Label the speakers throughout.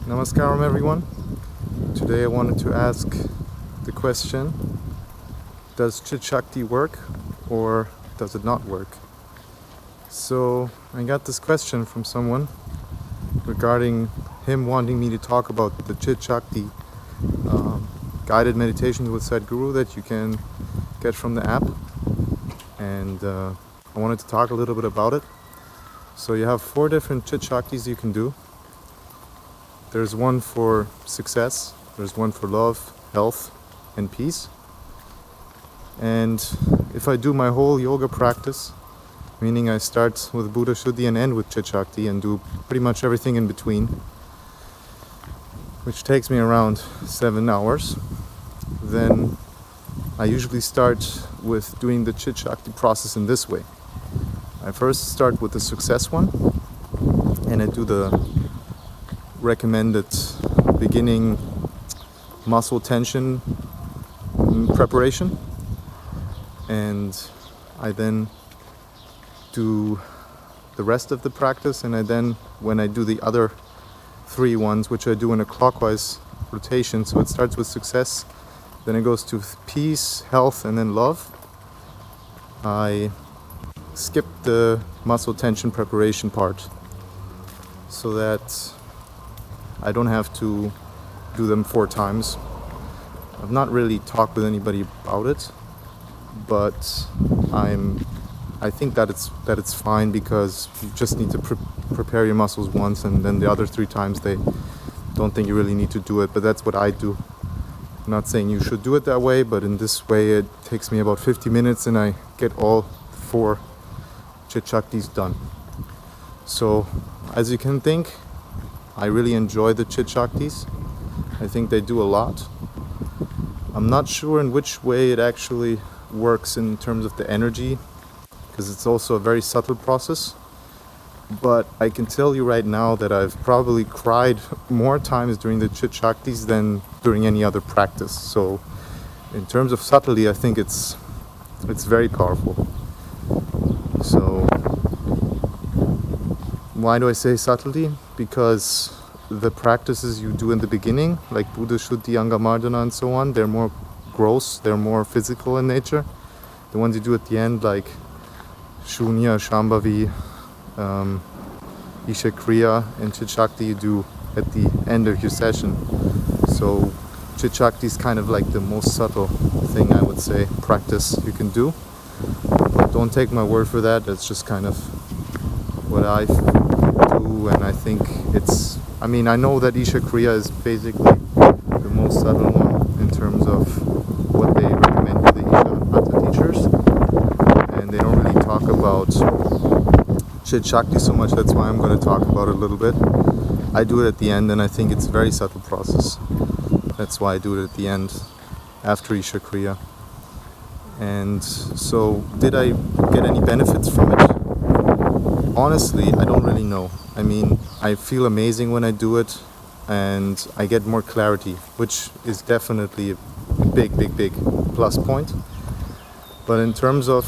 Speaker 1: Namaskaram everyone. Today I wanted to ask the question, does Chit Shakti work or does it not work? So I got this question from someone regarding him wanting me to talk about the Chit Shakti guided meditations with Sadhguru that you can get from the app, and I wanted to talk a little bit about it. So you have 4 different Chit Shaktis you can do. There's one for success, there's one for love, health, and peace. And if I do my whole yoga practice, meaning I start with Buddha Shuddhi and end with Chit Shakti and do pretty much everything in between, which takes me around 7 hours, then I usually start with doing the Chit Shakti process in this way. I first start with the success one, and I do the recommended beginning muscle tension preparation, and I then do the rest of the practice, and when I do the other 3 ones, which I do in a clockwise rotation, so it starts with success, then it goes to peace, health, and then love, I skip the muscle tension preparation part so that I don't have to do them 4 times. I've not really talked with anybody about it, but I think that it's fine, because you just need to prepare your muscles once, and then the other 3 times they don't think you really need to do it. But that's what I do. I'm not saying you should do it that way, but in this way it takes me about 50 minutes and I get all 4 Chit Shaktis done. So as you can think, I really enjoy the Chit Shaktis. I think they do a lot. I'm not sure in which way it actually works in terms of the energy, because it's also a very subtle process. But I can tell you right now that I've probably cried more times during the Chit Shaktis than during any other practice. So in terms of subtlety, I think it's very powerful. So why do I say subtlety? Because the practices you do in the beginning, like Buddha Shuddhi, Angamardana and so on, they're more gross, they're more physical in nature. The ones you do at the end, like Shunya, Shambhavi, Isha Kriya, and Chit Shakti, you do at the end of your session. So Chit Shakti is kind of like the most subtle thing, I would say, practice you can do. But don't take my word for that. That's just kind of what I do, and I think I know that Isha Kriya is basically the most subtle one in terms of what they recommend to the Isha Hatha teachers, and they don't really talk about Chit Shakti so much. That's why I'm going to talk about it a little bit. I do it at the end, and I think it's a very subtle process. That's why I do it at the end, after Isha Kriya. And so, did I get any benefits from it? Honestly, I don't really know. I feel amazing when I do it, and I get more clarity, which is definitely a big plus point. But in terms of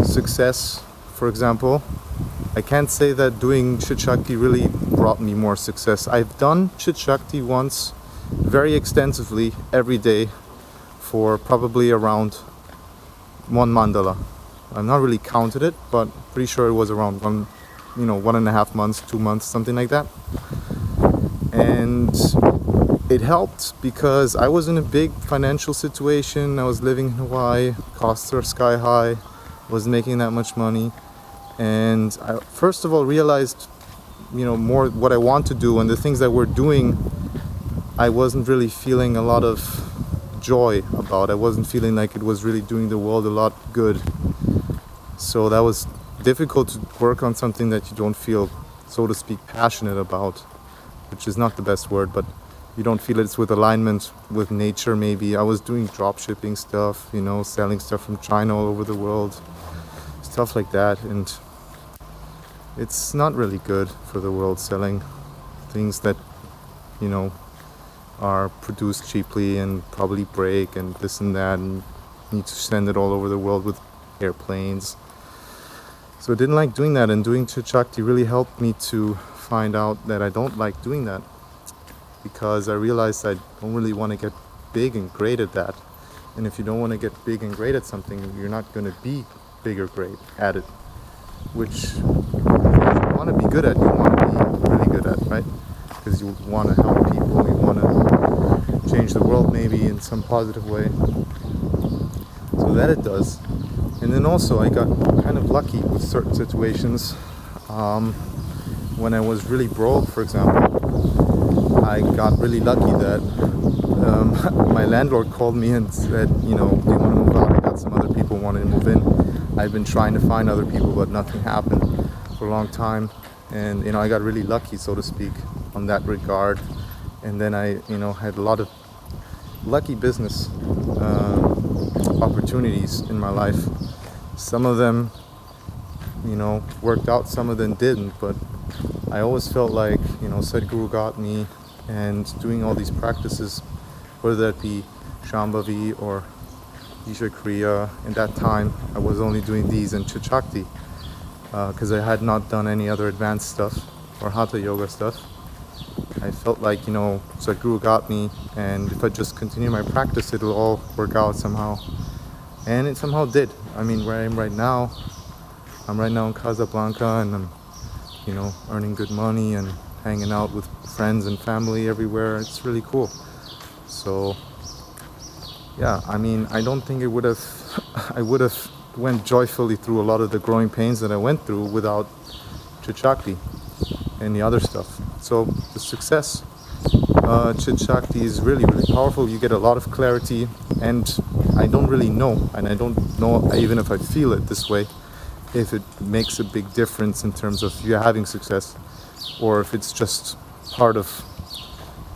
Speaker 1: success, for example, I can't say that doing Chit Shakti really brought me more success. I've done Chit Shakti once very extensively every day for probably around 1 mandala. I've not really counted it, but pretty sure it was around 1.5 months, 2 months, something like that. And it helped because I was in a big financial situation. I was living in Hawaii, costs are sky high, wasn't making that much money. And I first of all realized, more what I want to do, and the things that we're doing, I wasn't really feeling a lot of joy about. I wasn't feeling like it was really doing the world a lot good. So that was difficult to work on something that you don't feel, so to speak, passionate about, which is not the best word, but you don't feel it's with alignment with nature. Maybe I was doing drop shipping stuff, selling stuff from China all over the world, stuff like that, and it's not really good for the world, selling things that are produced cheaply and probably break and this and that, and need to send it all over the world with airplanes. So I didn't like doing that, and doing Chit Shakti really helped me to find out that I don't like doing that. because I realized I don't really want to get big and great at that. And if you don't want to get big and great at something, you're not going to be big or great at it, which you want to be good at, you want to be really good at, right? Because you want to help people, you want to change the world maybe in some positive way. So that it does. And then also I got kind of lucky with certain situations. When I was really broke, for example, I got really lucky that my landlord called me and said, do you want to move out? I got some other people wanting to move in. I've been trying to find other people, but nothing happened for a long time. And, I got really lucky, so to speak, on that regard. And then I, had a lot of lucky business opportunities in my life. Some of them, worked out, some of them didn't, but I always felt like, Sadhguru got me, and doing all these practices, whether that be Shambhavi or Isha Kriya. In that time, I was only doing these and Chit Shakti, because I had not done any other advanced stuff or Hatha Yoga stuff. I felt like, Sadhguru got me, and if I just continue my practice, it'll all work out somehow. And it somehow did. I mean, where I am right now, I'm right now in Casablanca, and I'm, earning good money and hanging out with friends and family everywhere. It's really cool. So, yeah, I mean, I don't think I would have went joyfully through a lot of the growing pains that I went through without Chit Shakti and the other stuff. So the success, Chit Shakti is really, really powerful. You get a lot of clarity, and I don't really know, and I don't know even if I feel it this way, if it makes a big difference in terms of you having success, or if it's just part of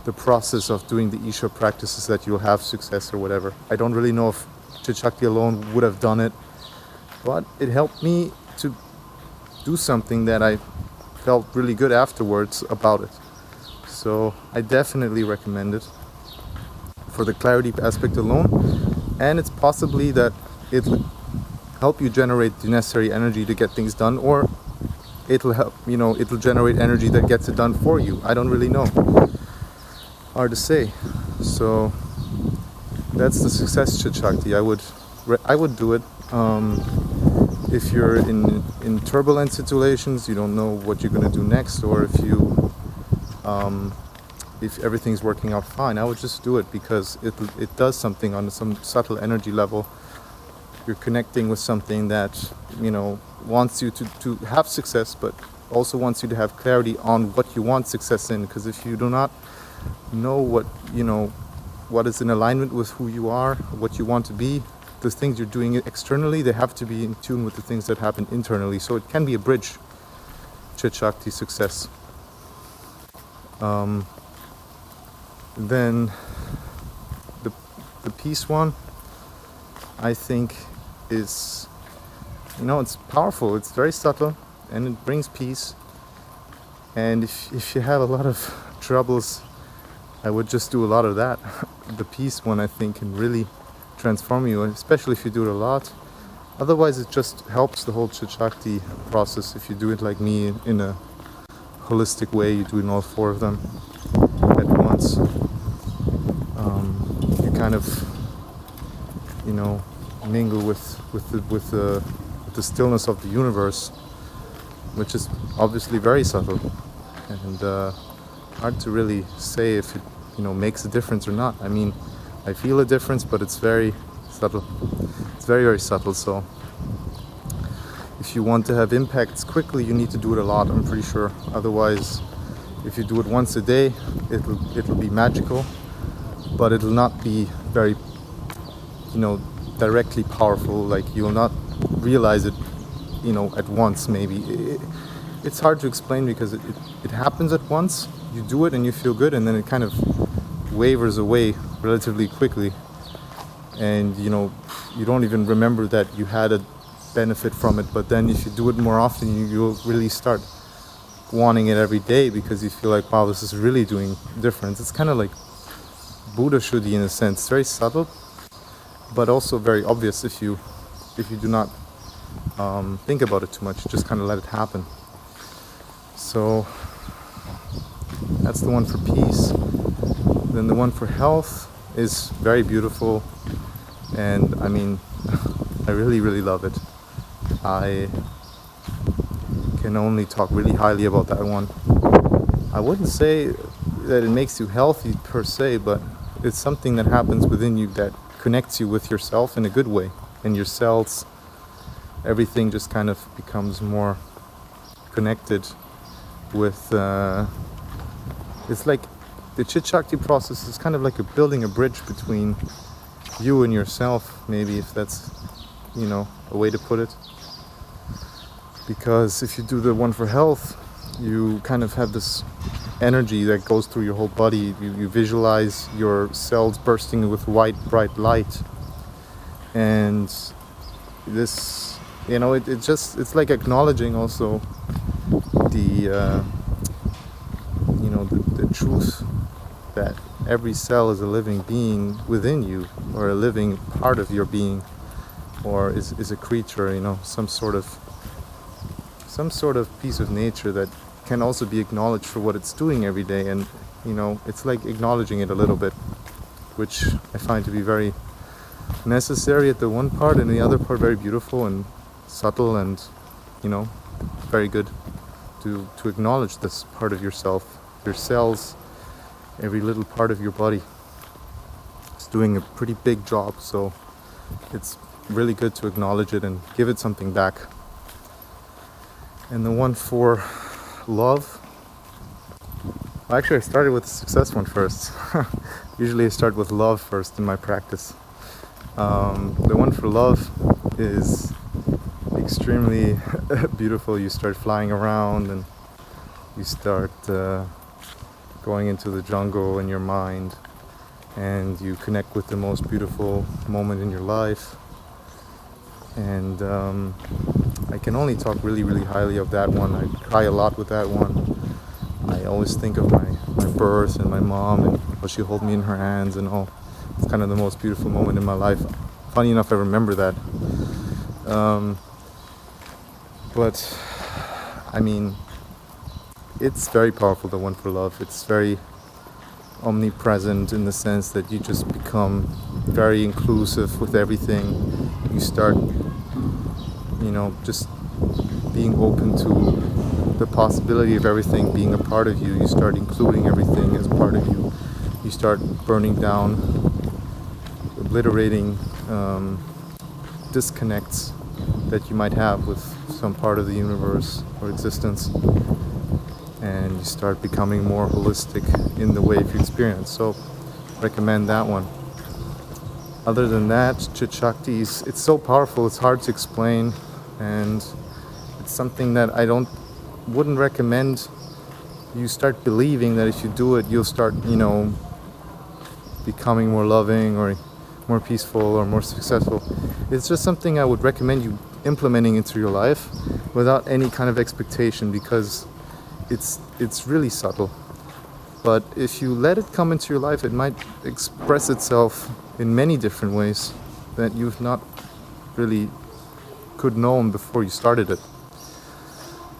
Speaker 1: the process of doing the Isha practices that you'll have success or whatever. I don't really know if Chit Shakti alone would have done it, but it helped me to do something that I felt really good afterwards about it. So I definitely recommend it for the clarity aspect alone, and it's possibly that it'll help you generate the necessary energy to get things done, or it'll help, it'll generate energy that gets it done for you. I don't really know. Hard to say. So that's the success Chit Shakti. I would do it. If you're in turbulent situations, you don't know what you're going to do next, or if everything's working out fine, I would just do it, because it does something on some subtle energy level. You're connecting with something that, wants you to have success, but also wants you to have clarity on what you want success in. Because if you do not know what is in alignment with who you are, what you want to be, the things you're doing externally, they have to be in tune with the things that happen internally. So it can be a bridge, Chit Shakti success. Then the peace one, I think, is, it's powerful. It's very subtle, and it brings peace. And if you have a lot of troubles, I would just do a lot of that. The peace one, I think, can really transform you, especially if you do it a lot. Otherwise, it just helps the whole Chit Shakti process. If you do it like me, in a holistic way, you do it in all four of them at once. You kind of, mingle with the stillness of the universe, which is obviously very subtle and hard to really say if it makes a difference or not. I mean, I feel a difference, but it's very subtle. It's very, very subtle. So if you want to have impacts quickly, you need to do it a lot, I'm pretty sure. Otherwise, if you do it once a day, it'll be magical, but it'll not be very directly powerful. Like, you'll not realize it at once. Maybe it's hard to explain, because it happens at once. You do it and you feel good, and then it kind of wavers away relatively quickly, and you don't even remember that you had a benefit from it. But then if you do it more often, you'll really start wanting it every day, because you feel like, wow, this is really doing a difference. It's kind of like Buddha Shuddhi in a sense. It's very subtle, but also very obvious if you do not think about it too much. Just kind of let it happen. So that's the one for peace. Then the one for health is very beautiful, and I mean, I really, really love it. I can only talk really highly about that one. I wouldn't say that it makes you healthy per se, but it's something that happens within you that connects you with yourself in a good way. And your cells, everything just kind of becomes more connected with, it's like the Chit Shakti process is kind of like building a bridge between you and yourself, maybe, if that's, you know, a way to put it. Because if you do the one for health, you kind of have this energy that goes through your whole body. You visualize your cells bursting with white, bright light. And this, you know, it's like acknowledging also the, you know, the truth that every cell is a living being within you, or a living part of your being, or is a creature, you know, some sort of piece of nature that can also be acknowledged for what it's doing every day. And, you know, it's like acknowledging it a little bit, which I find to be very necessary at the one part, and the other part very beautiful and subtle, and, you know, very good to acknowledge this part of yourself, your cells, every little part of your body. It's doing a pretty big job, so it's really good to acknowledge it and give it something back. And the one for love, well, actually I started with the success one first. Usually I start with love first in my practice. The one for love is extremely beautiful. You start flying around, and you start going into the jungle in your mind, and you connect with the most beautiful moment in your life. And I can only talk really, really highly of that one. I cry a lot with that one. I always think of my birth and my mom and how she held me in her hands and all. It's kind of the most beautiful moment in my life. Funny enough, I remember that. But I mean, it's very powerful, the one for love. It's very omnipresent in the sense that you just become very inclusive with everything. You start, you know, just being open to the possibility of everything being a part of you. You start including everything as part of you. You start burning down, obliterating disconnects that you might have with some part of the universe or existence, and you start becoming more holistic in the way of your experience. So recommend that one. Other than that, Chit Shakti, it's so powerful, it's hard to explain, and it's something that I wouldn't recommend you start believing that if you do it, you'll start, you know, becoming more loving or more peaceful or more successful. It's just something I would recommend you implementing into your life without any kind of expectation, because it's really subtle. But if you let it come into your life, it might express itself in many different ways that you've not really could known before you started it.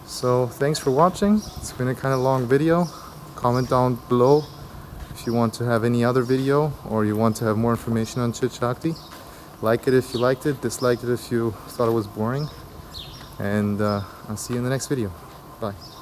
Speaker 1: So thanks for watching. It's been a kind of long video. Comment down below if you want to have any other video, or you want to have more information on Chit Shakti. Like it if you liked it, dislike it if you thought it was boring. And I'll see you in the next video. Bye.